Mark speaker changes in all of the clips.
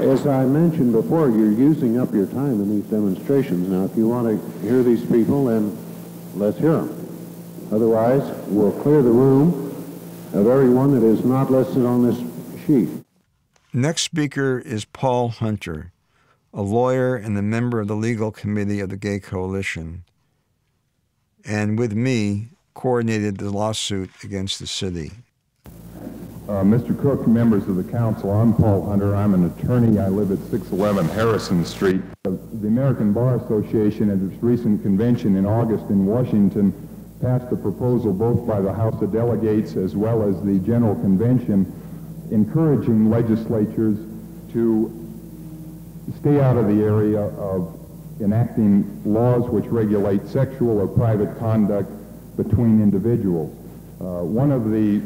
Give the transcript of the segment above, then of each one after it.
Speaker 1: As I mentioned before, you're using up your time in these demonstrations. Now, if you want to hear these people, then let's hear them. Otherwise, we'll clear the room of everyone that is not listed on this sheet.
Speaker 2: Next speaker is Paul Hunter, a lawyer and a member of the legal committee of the Gay Coalition, and with me, coordinated the lawsuit against the city.
Speaker 3: Mr. Cook, members of the council, I'm Paul Hunter. I'm an attorney. I live at 611 Harrison Street. The American Bar Association at its recent convention in August in Washington passed a proposal both by the House of Delegates as well as the General Convention encouraging legislatures to stay out of the area of enacting laws which regulate sexual or private conduct between individuals. One of the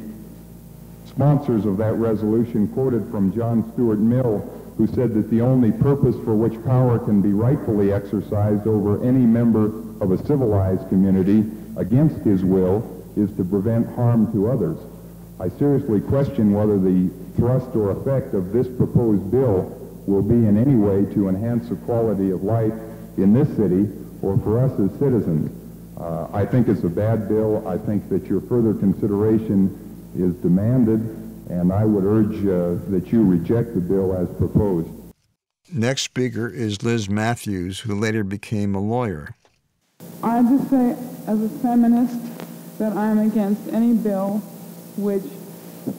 Speaker 3: sponsors of that resolution quoted from John Stuart Mill, who said that the only purpose for which power can be rightfully exercised over any member of a civilized community against his will is to prevent harm to others. I seriously question whether the thrust or effect of this proposed bill will be in any way to enhance the quality of life in this city or for us as citizens. I think it's a bad bill. I think that your further consideration is demanded, and I would urge that you reject the bill as proposed.
Speaker 2: Next speaker is Liz Matthews, who later became a lawyer.
Speaker 4: I just say, as a feminist, that I am against any bill which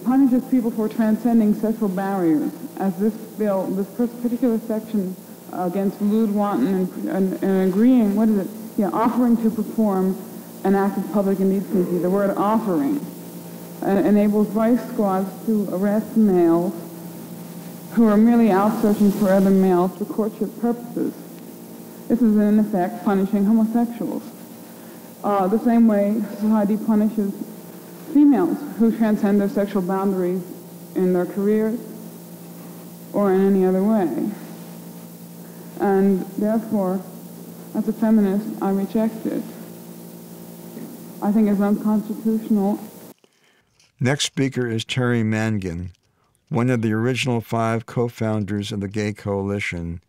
Speaker 4: punishes people for transcending sexual barriers, as this bill, this particular section against lewd, wanton, and agreeing, what is it? Yeah, offering to perform an act of public indecency. The word offering enables vice squads to arrest males who are merely out searching for other males for courtship purposes. This is in effect punishing homosexuals. The same way society punishes females who transcend their sexual boundaries in their careers or in any other way. And therefore, as a feminist, I reject it. I think it's unconstitutional.
Speaker 2: Next speaker is Terry Mangan, one of the original 5 co-founders of the Gay Coalition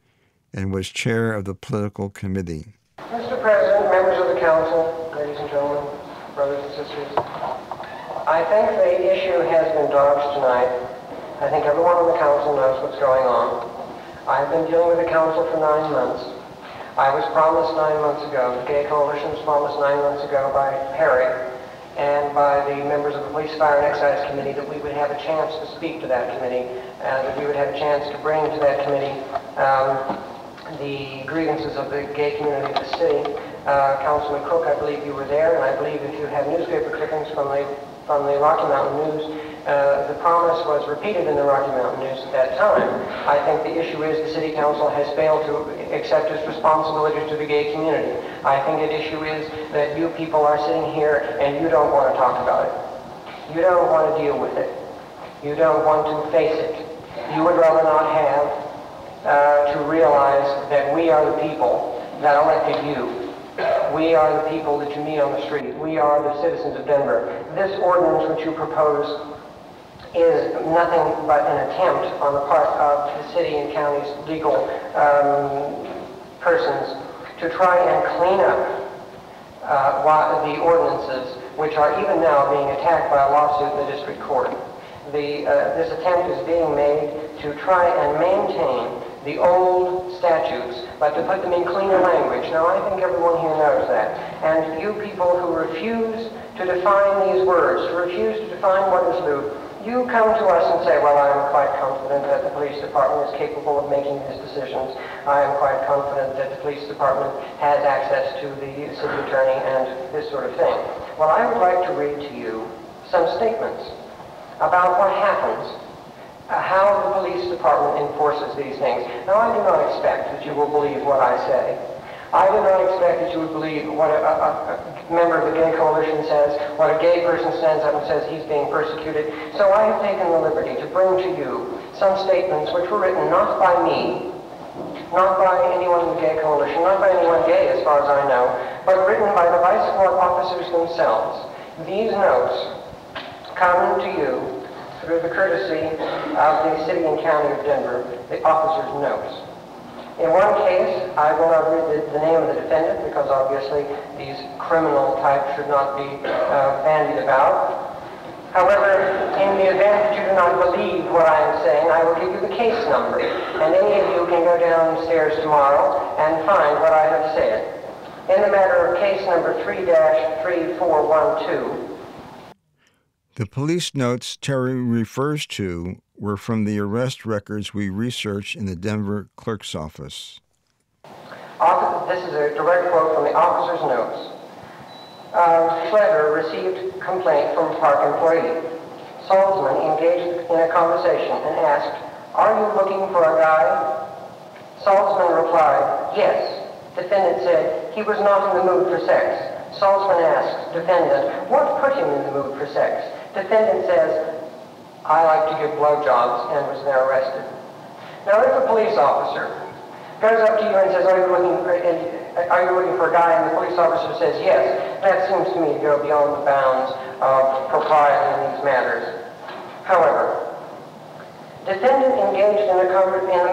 Speaker 2: and was chair of the political committee.
Speaker 5: Mr. President, members of the council, ladies and gentlemen, brothers and sisters, I think the issue has been dodged tonight. I think everyone on the council knows what's going on. I've been dealing with the council for 9 months. I was promised 9 months ago, the Gay Coalition was promised 9 months ago by Harry and by the members of the Police, Fire, and Excise Committee that we would have a chance to speak to that committee, that we would have a chance to bring to that committee the grievances of the gay community of the city. Councilman Cook, I believe you were there, and I believe if you have newspaper clippings from the Rocky Mountain News, the promise was repeated in the Rocky Mountain News at that time. I think the issue is the City Council has failed to accept its responsibility to the gay community. I think the issue is that you people are sitting here and you don't want to talk about it. You don't want to deal with it. You don't want to face it. You would rather not have to realize that we are the people that elected you. We are the people that you meet on the street. We are the citizens of Denver. This ordinance which you propose is nothing but an attempt on the part of the city and county's legal persons to try and clean up the ordinances which are even now being attacked by a lawsuit in the district court. This attempt is being made to try and maintain the old statutes, but to put them in cleaner language. Now, I think everyone here knows that. And you people who refuse to define these words, who refuse to define what is lewd, you come to us and say, well, I am quite confident that the police department is capable of making these decisions. I am quite confident that the police department has access to the city attorney and this sort of thing. Well, I would like to read to you some statements about what happens, how the police department enforces these things. Now, I do not expect that you will believe what I say. I do not expect that you would believe what a member of the Gay Coalition says, what a gay person stands up and says he's being persecuted. So I have taken the liberty to bring to you some statements which were written not by me, not by anyone in the Gay Coalition, not by anyone gay as far as I know, but written by the vice court officers themselves. These notes come to you through the courtesy of the City and County of Denver, the officer's notes. In one case, I will not read the name of the defendant because obviously these criminal types should not be bandied about. However, in the event that you do not believe what I am saying, I will give you the case number, and any of you can go downstairs tomorrow and find what I have said. In the matter of case number 3-3412,
Speaker 2: the police notes Terry refers to were from the arrest records we researched in the Denver clerk's office.
Speaker 5: This is a direct quote from the officer's notes. Schletter received complaint from a park employee. Salzman engaged in a conversation and asked, "Are you looking for a guy?" Salzman replied, "Yes." Defendant said he was not in the mood for sex. Salzman asked defendant, "What put him in the mood for sex?" Defendant says, "I like to give blowjobs," and was there arrested. Now, if a police officer goes up to you and says, are you looking for a guy?" and the police officer says yes, that seems to me to go beyond the bounds of propriety in these matters. However, defendant engaged in the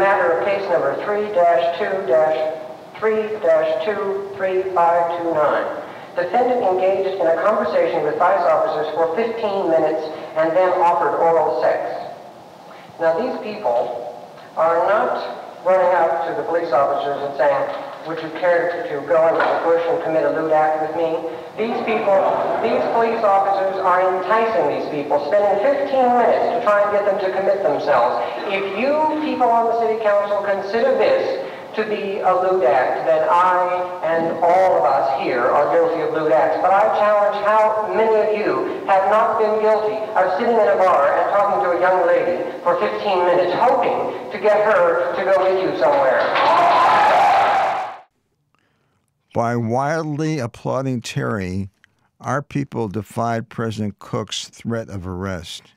Speaker 5: matter of case number 3-2-3-23529. Defendant engaged in a conversation with vice officers for 15 minutes and then offered oral sex. Now, these people are not running up to the police officers and saying, "Would you care to go into the bush and commit a lewd act with me?" These police officers are enticing these people, spending 15 minutes to try and get them to commit themselves. If you people on the city council consider this to be a lewd act, then I and all of us here are guilty of lewd acts. But I challenge how many of you have not been guilty of sitting in a bar and talking to a young lady for 15 minutes, hoping to get her to go with you somewhere.
Speaker 2: By wildly applauding Terry, our people defied President Cook's threat of arrest.